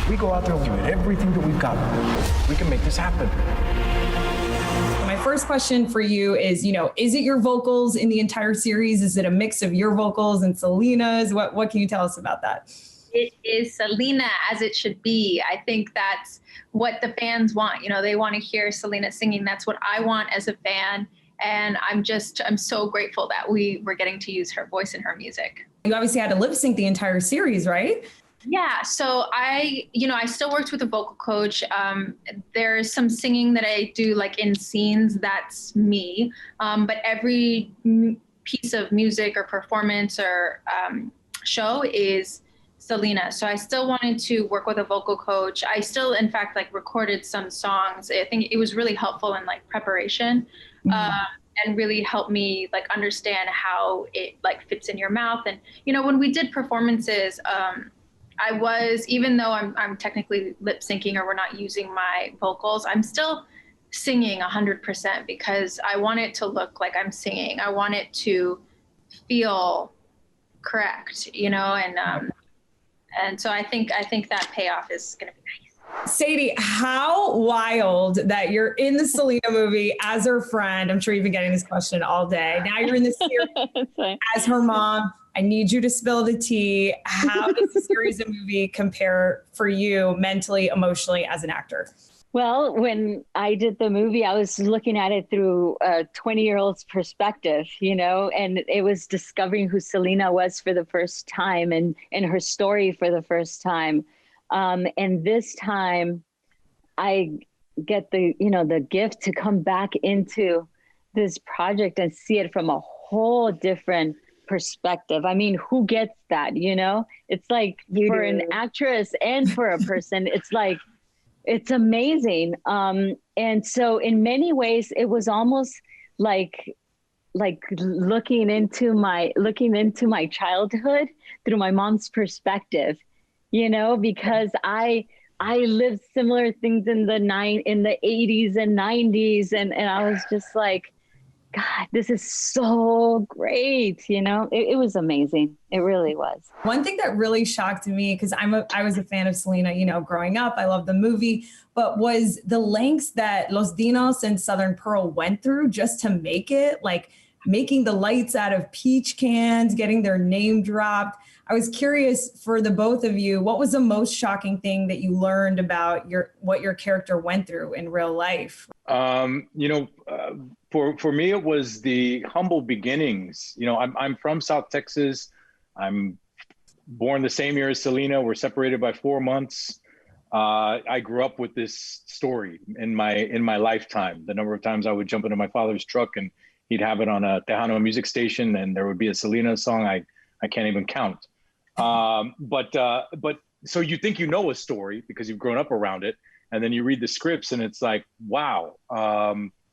We go out there and give it everything that we've got. We can make this happen. My first question for you is, is it your vocals in the entire series? Is it a mix of your vocals and Selena's? What can you tell us about that? It is Selena as it should be. I think that's what the fans want. They want to hear Selena singing. That's what I want as a fan. And I'm so grateful that we were getting to use her voice in her music. You obviously had to lip sync the entire series, right? Yeah, so I still worked with a vocal coach. There's some singing that I do like in scenes, that's me. But every piece of music or performance or show is Selena. So I still wanted to work with a vocal coach. I still, in fact, recorded some songs. I think it was really helpful in preparation. And really helped me understand how it fits in your mouth. And, when we did performances, I was, even though I'm technically lip syncing or we're not using my vocals, I'm still singing 100% because I want it to look like I'm singing. I want it to feel correct, and so I think that payoff is going to be nice. Seidy, how wild that you're in the Selena movie as her friend. I'm sure you've been getting this question all day. Now you're in the series as her mom. I need you to spill the tea. How does the series and movie compare for you mentally, emotionally as an actor? Well, when I did the movie, I was looking at it through a 20-year-old's perspective, and it was discovering who Selena was for the first time and her story for the first time. And this time I get the gift to come back into this project and see it from a whole different perspective. I mean, who gets that, It's for an actress and for a person, it's amazing. And so in many ways, it was almost like looking into my childhood through my mom's perspective, because I lived similar things in the 80s and 90s. And I was just like, God, this is so great. It was amazing. It really was. One thing that really shocked me, because I was a fan of Selena, growing up, I loved the movie, but was the lengths that Los Dinos and Southern Pearl went through just to make it, making the lights out of peach cans, getting their name dropped. I was curious for the both of you, what was the most shocking thing that you learned about what your character went through in real life? For me, it was the humble beginnings. I'm from South Texas. I'm born the same year as Selena. We're separated by 4 months. I grew up with this story in my lifetime. The number of times I would jump into my father's truck and he'd have it on a Tejano music station, and there would be a Selena song I can't even count. But so you think a story because you've grown up around it, and then you read the scripts and it's like, wow.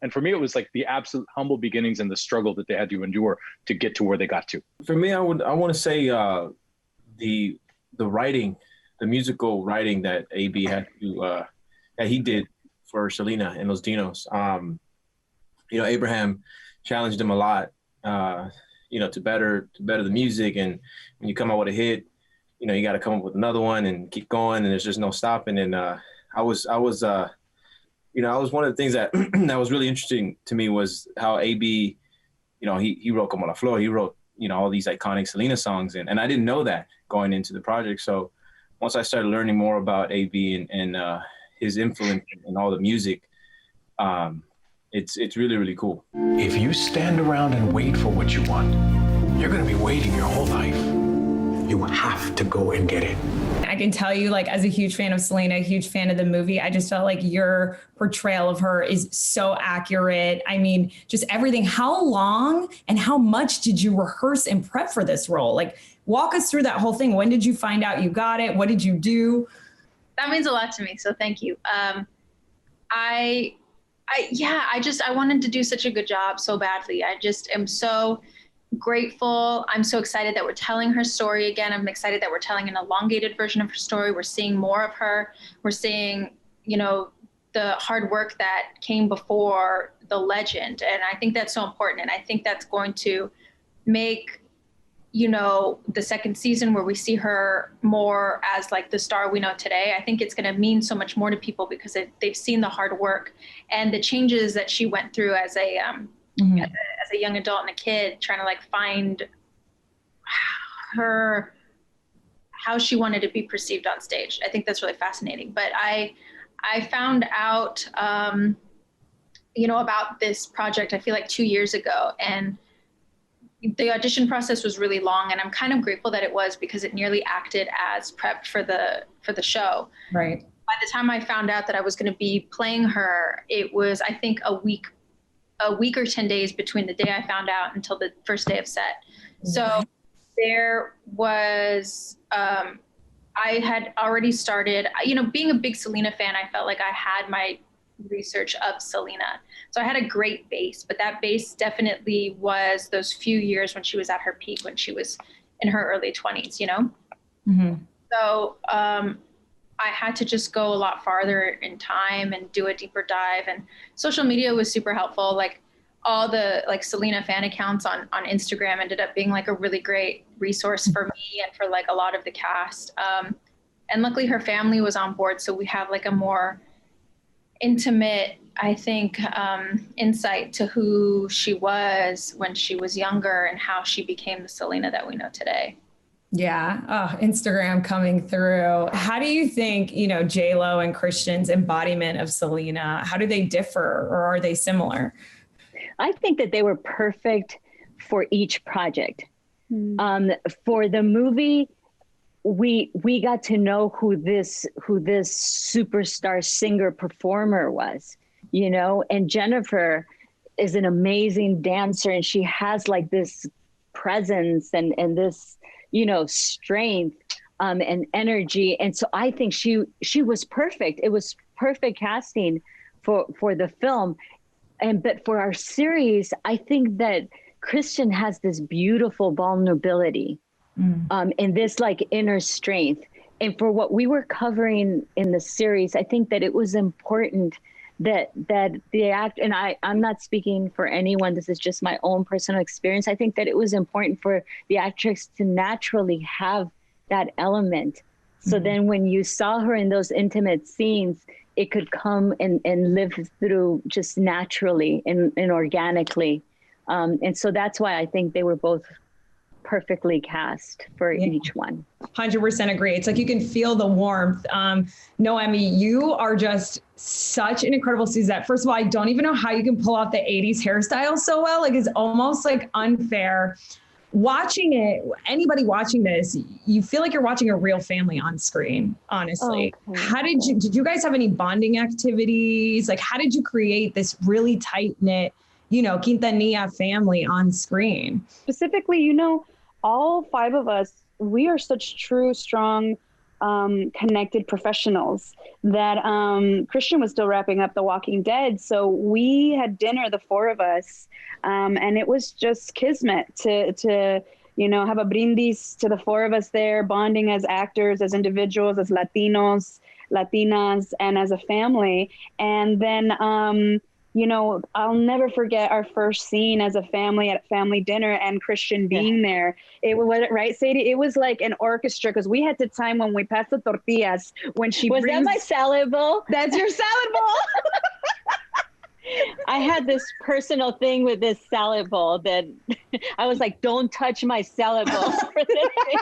And for me, it was the absolute humble beginnings and the struggle that they had to endure to get to where they got to. For me, I want to say the writing, the musical writing that AB had to that he did for Selena and Los Dinos. Abraham challenged him a lot, to better the music. And when you come out with a hit, you got to come up with another one and keep going, and there's just no stopping. And I was one of the things that that was really interesting to me was how AB, he wrote Como la Flor, he wrote, all these iconic Selena songs. And I didn't know that going into the project. So once I started learning more about AB and his influence in all the music, it's really, really cool. If you stand around and wait for what you want, you're going to be waiting your whole life. You have to go and get it. I can tell you, as a huge fan of Selena, a huge fan of the movie, I just felt like your portrayal of her is so accurate. I mean, just everything. How long and how much did you rehearse and prep for this role? Walk us through that whole thing. When did you find out you got it? What did you do? That means a lot to me. So thank you. I wanted to do such a good job so badly. I just am so grateful. I'm so excited that we're telling her story again. I'm excited that we're telling an elongated version of her story. We're seeing more of her. We're seeing, the hard work that came before the legend. And I think that's so important. And I think that's going to make you know, the second season where we see her more as like the star we know today, I think it's going to mean so much more to people because they've seen the hard work and the changes that she went through as a young adult and a kid, trying to like find how she wanted to be perceived on stage. I think that's really fascinating. But I found out, you know, about this project, I feel like 2 years ago, and the audition process was really long, and I'm kind of grateful that it was because it nearly acted as prep for the show. Right. By the time I found out that I was going to be playing her, it was, I think, a week or 10 days between the day I found out until the first day of set. So there was, I had already started, you know, being a big Selena fan, I felt like I had my research of Selena. So I had a great base, but that base definitely was those few years when she was at her peak, when she was in her early 20s, you know? Mm-hmm. So I had to just go a lot farther in time and do a deeper dive, and social media was super helpful. Like all the like Selena fan accounts on Instagram ended up being like a really great resource for me and for like a lot of the cast. And luckily her family was on board. So we have like a more intimate, I think, insight to who she was when she was younger and how she became the Selena that we know today. Yeah. Oh, Instagram coming through. How do you think, you know, JLo and Christian's embodiment of Selena, how do they differ or are they similar? I think that they were perfect for each project. For the movie, we got to know who this superstar singer performer was, you know, and Jennifer is an amazing dancer, and she has like this presence and this, you know, strength and energy. And so I think she was perfect. It was perfect casting for the film. But for our series, I think that Christian has this beautiful vulnerability and this like inner strength. And for what we were covering in the series, I think that it was important that the act, and I'm not speaking for anyone, this is just my own personal experience. I think that it was important for the actress to naturally have that element. So then when you saw her in those intimate scenes, it could come and live through just naturally and organically. And so that's why I think they were both perfectly cast for each one. 100% agree. It's like you can feel the warmth. Noemí, you are just such an incredible Suzette. First of all, I don't even know how you can pull off the 80s hairstyle so well. Like it's almost like unfair. Watching it, anybody watching this, you feel like you're watching a real family on screen, honestly. Okay. How did you guys have any bonding activities? Like, how did you create this really tight-knit, you know, Quintanilla family on screen? Specifically, you know, all five of us, we are such true, strong, connected professionals that Christian was still wrapping up The Walking Dead. So we had dinner, the four of us, and it was just kismet to you know, have a brindis to the four of us there, bonding as actors, as individuals, as Latinos, Latinas, and as a family. And then, you know, I'll never forget our first scene as a family at family dinner and Christian being there. It was, right, Seidy? It was like an orchestra because we had to time when we passed the tortillas, when she was that my salad bowl? That's your salad bowl. I had this personal thing with this salad bowl that I was like, don't touch my salad bowl for this thing.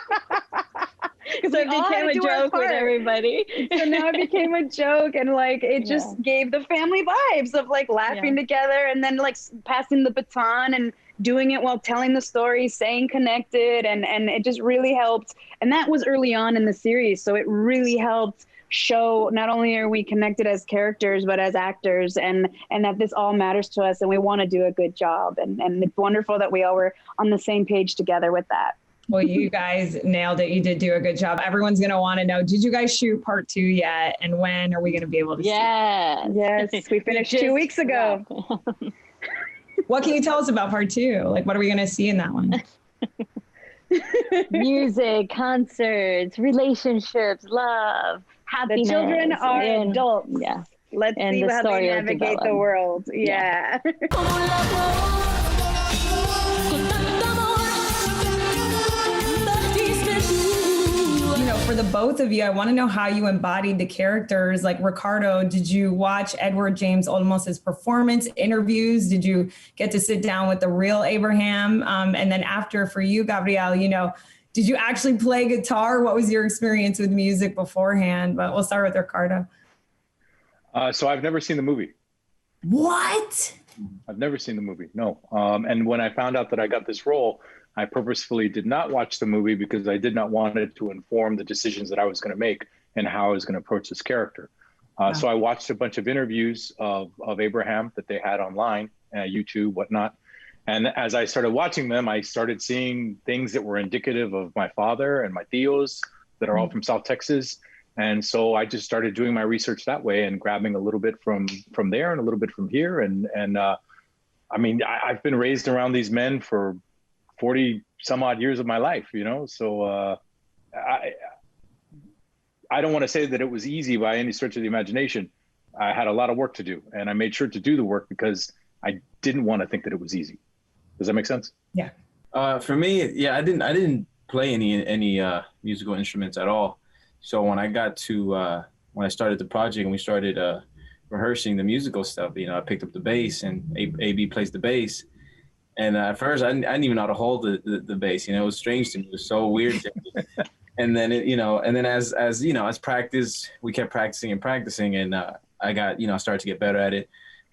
Because it became a joke with everybody. So now it became a joke, and like it just gave the family vibes of like laughing together and then like passing the baton and doing it while telling the story, staying connected, and it just really helped. And that was early on in the series, so it really helped show not only are we connected as characters but as actors, and that this all matters to us and we want to do a good job, and it's wonderful that we all were on the same page together with that. Well, you guys nailed it. You did do a good job. Everyone's going to want to know, did you guys shoot part 2 yet? And when are we going to be able to see it? Yes, we finished 2 weeks ago. What can you tell us about part 2? Like, what are we going to see in that one? Music, concerts, relationships, love, happiness. The children are adults. Yeah. Let's see how they navigate the world. Yeah. for the both of you, I want to know how you embodied the characters. Like Ricardo, did you watch Edward James Olmos's performance interviews? Did you get to sit down with the real Abraham? And then after, for you, Gabriel, did you actually play guitar? What was your experience with music beforehand? But we'll start with Ricardo. So I've never seen the movie. What? I've never seen the movie, no. And when I found out that I got this role, I purposefully did not watch the movie because I did not want it to inform the decisions that I was going to make and how I was going to approach this character. So I watched a bunch of interviews of Abraham that they had online, YouTube, whatnot. And as I started watching them, I started seeing things that were indicative of my father and my tios that are all from South Texas. And so I just started doing my research that way and grabbing a little bit from there and a little bit from here. And I mean, I've been raised around these men for 40 some odd years of my life, So I don't want to say that it was easy by any stretch of the imagination. I had a lot of work to do, and I made sure to do the work because I didn't want to think that it was easy. Does that make sense? Yeah. For me, yeah, I didn't play any musical instruments at all. So when I got to when I started the project and we started rehearsing the musical stuff, I picked up the bass, and AB plays the bass. And at first, I didn't even know how to hold the bass. It was strange to me. It was so weird to me. And then as practice, we kept practicing, and I got I started to get better at it.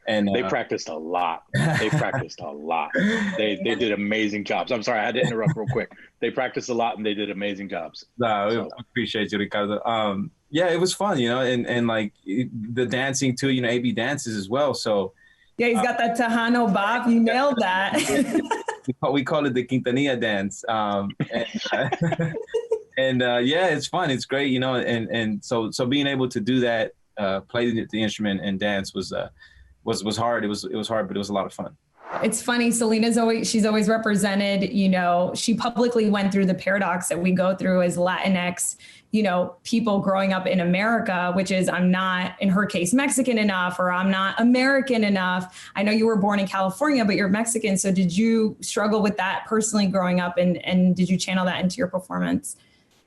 And they practiced a lot. They practiced a lot. They did amazing jobs. I'm sorry, I had to interrupt real quick. They practiced a lot and they did amazing jobs. No, I appreciate you, Ricardo. Yeah, it was fun, and like the dancing too. AB dances as well, so. Yeah, he's got that Tejano bop. You nailed that. We call it the Quintanilla dance. And yeah, it's fun. It's great, and so being able to do that, play the instrument and dance was hard. It was hard, but it was a lot of fun. It's funny. She's always represented, she publicly went through the paradox that we go through as Latinx, people growing up in America, which is I'm not, in her case, Mexican enough, or I'm not American enough. I know you were born in California, but you're Mexican. So did you struggle with that personally growing up, and did you channel that into your performance?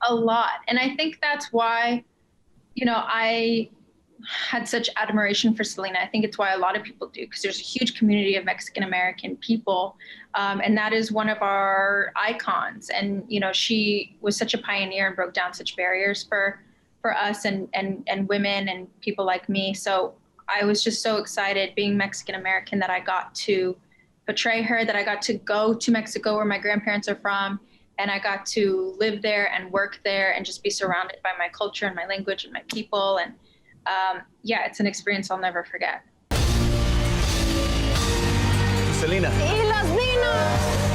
A lot. And I think that's why, I had such admiration for Selena. I think it's why a lot of people do, because there's a huge community of Mexican American people. And that is one of our icons. And, she was such a pioneer and broke down such barriers for us and women and people like me. So I was just so excited being Mexican American that I got to portray her, that I got to go to Mexico where my grandparents are from. And I got to live there and work there and just be surrounded by my culture and my language and my people. And yeah, it's an experience I'll never forget. Selena. Y los vinos.